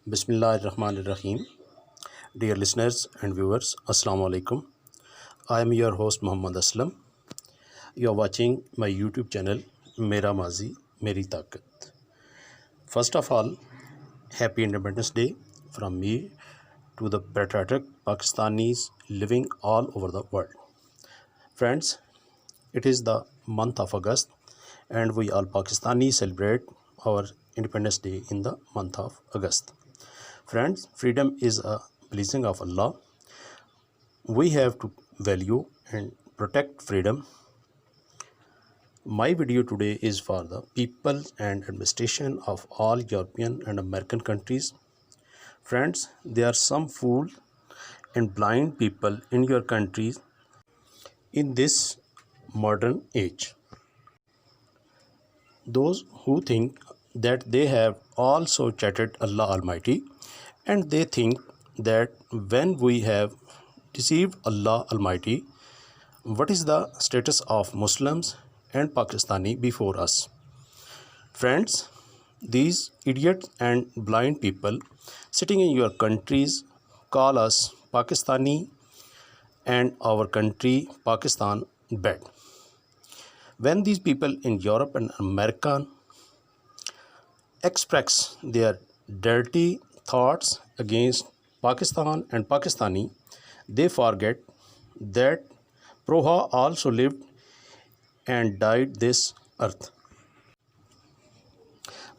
Bismillahirrahmanirrahim. Dear listeners and viewers, Assalamu alaikum. I am your host Muhammad Aslam. You are watching my YouTube channel Mera Mazi Meri Taqat. First of all, Happy Independence Day from me to the patriotic Pakistanis living all over the world. Friends, it is the month of August and we all Pakistanis celebrate our Independence Day in the month of August. Friends, freedom is a blessing of Allah. We have to value and protect freedom. My video today is for the people and administration of all European and American countries. Friends, there are some fool and blind people in your countries in this modern age. Those who think that they have also chatted Allah Almighty, and they think that when we have deceived Allah Almighty, what is the status of Muslims and Pakistani before us? Friends, these idiots and blind people sitting in your countries call us Pakistani and our country Pakistan bad. When these people in Europe and America express their dirty thoughts against Pakistan and Pakistani, they forget that Proha also lived and died this earth.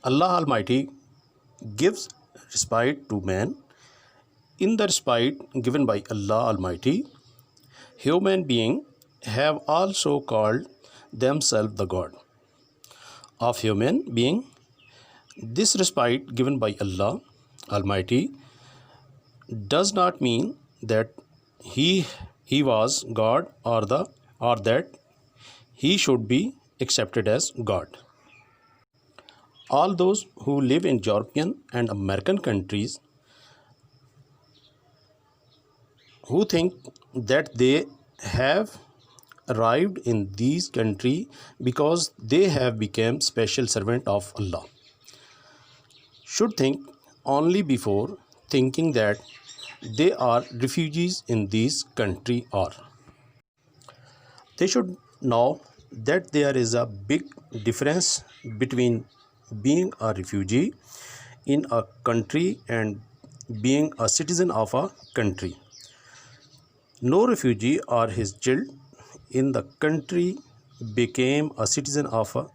Allah Almighty gives respite to man. In the respite given by Allah Almighty, human beings have also called themselves the God of human being. This respite given by Allah Almighty does not mean that he was God or that he should be accepted as God. All those who live in European and American countries who think that they have arrived in these countries because they have become special servant of Allah should think only before thinking that they are refugees in this country, or they should know that there is a big difference between being a refugee in a country and being a citizen of a country. No refugee or his child in the country became a citizen of a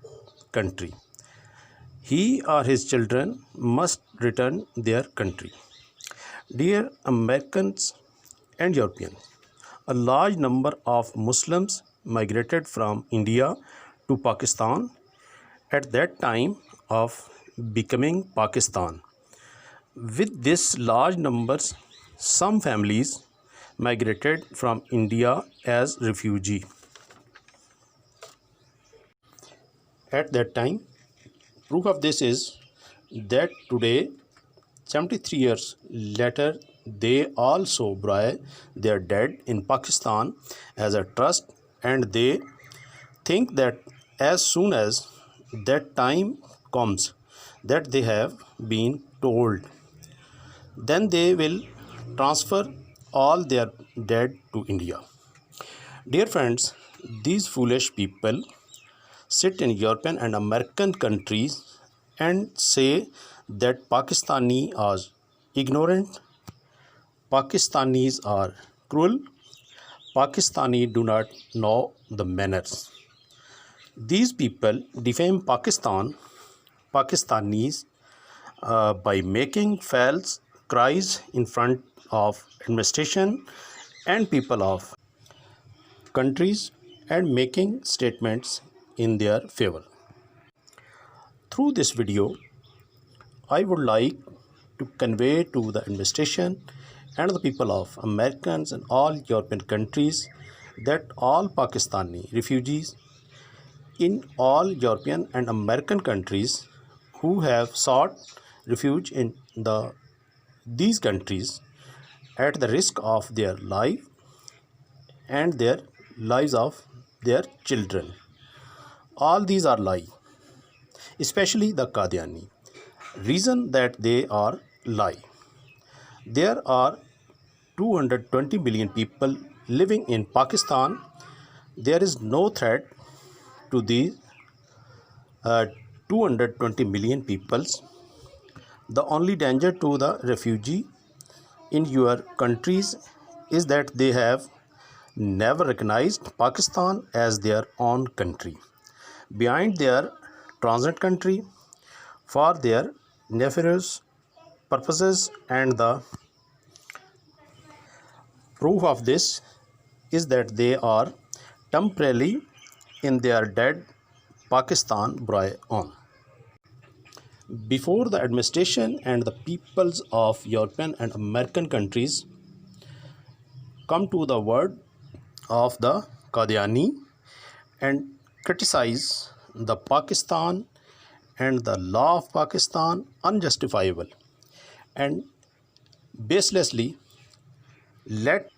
country. He or his children must return their country. Dear Americans and Europeans, a large number of Muslims migrated from India to Pakistan at that time of becoming Pakistan. With this large numbers, some families migrated from India as refugee. At that time, proof of this is that today, 73 years later, they also bury their dead in Pakistan as a trust, and they think that as soon as that time comes that they have been told, then they will transfer all their dead to India. Dear friends, these foolish people sit in European and American countries and say that Pakistani are ignorant, Pakistanis are cruel, Pakistani do not know the manners. These people defame Pakistanis by making false cries in front of administration and people of countries and making statements in their favor. Through this video, I would like to convey to the administration and the people of Americans and all European countries that all Pakistani refugees in all European and American countries who have sought refuge in these countries at the risk of their life and their lives of their children. All these are lies, especially the Qadiani. Reason that they are lie. There are 220 million people living in Pakistan. There is no threat to these 220 million peoples. The only danger to the refugee in your countries is that they have never recognized Pakistan as their own country, behind their transit country for their nefarious purposes, and the proof of this is that they are temporarily in their dead Pakistan bury on. Before the administration and the peoples of European and American countries come to the word of the Qadiani and criticize the Pakistan and the law of Pakistan unjustifiable and baselessly, let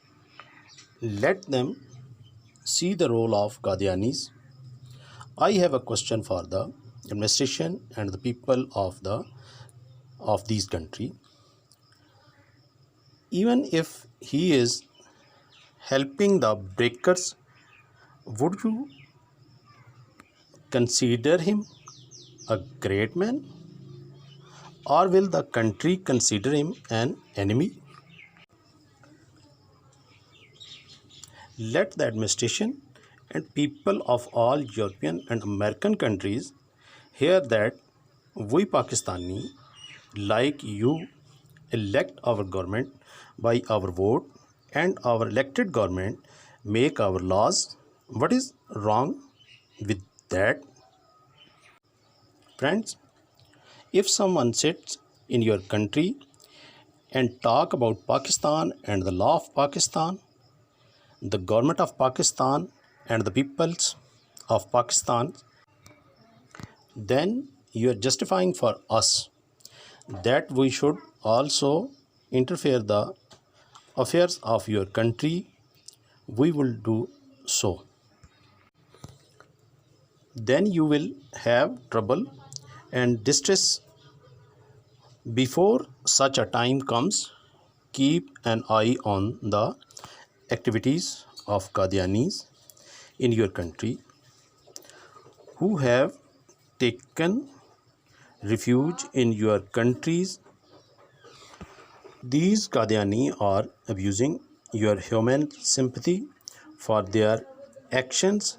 them see the role of Qadianis. I have a question for the administration and the people of these country. Even if he is helping the breakers, would you consider him a great man, or will the country consider him an enemy? Let the administration and people of all European and American countries hear that we Pakistani, like you, elect our government by our vote, and our elected government make our laws. What is wrong with that? Friends, if someone sits in your country and talk about Pakistan and the law of Pakistan, the government of Pakistan and the peoples of Pakistan, then you are justifying for us that we should also interfere the affairs of your country. We will do so. Then you will have trouble and distress. Before such a time comes, keep an eye on the activities of Qadianis in your country who have taken refuge in your countries. These Qadiani are abusing your human sympathy for their actions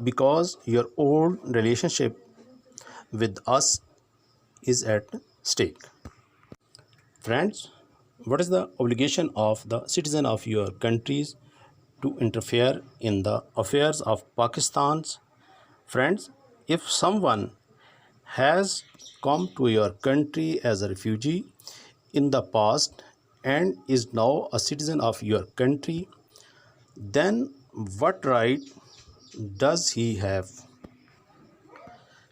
because your old relationship with us is at stake. Friends, what is the obligation of the citizen of your countries to interfere in the affairs of Pakistan's? Friends, if someone has come to your country as a refugee in the past and is now a citizen of your country, then what right does he have?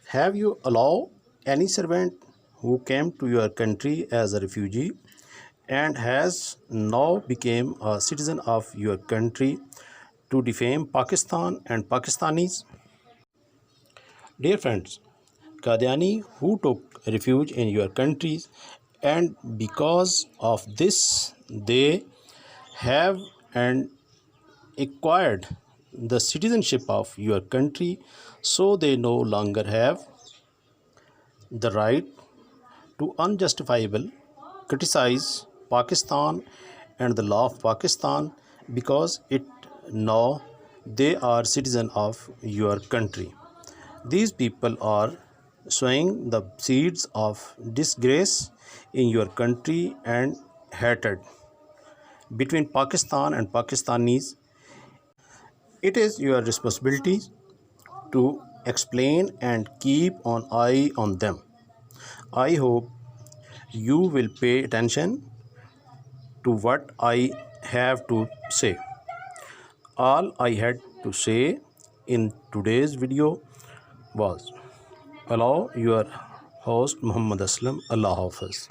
Have you allowed any servant who came to your country as a refugee and has now become a citizen of your country to defame Pakistan and Pakistanis? Dear friends, Qadiani who took refuge in your countries and because of this they have and acquired the citizenship of your country, so they no longer have the right to unjustifiable criticize Pakistan and the law of Pakistan because it now they are citizen of your country. These people are sowing the seeds of disgrace in your country and hatred between Pakistan and Pakistanis. It is your responsibility to explain and keep an eye on them. I hope you will pay attention to what I have to say. All I had to say in today's video was allow your host Muhammad Aslam. Allah Hafiz.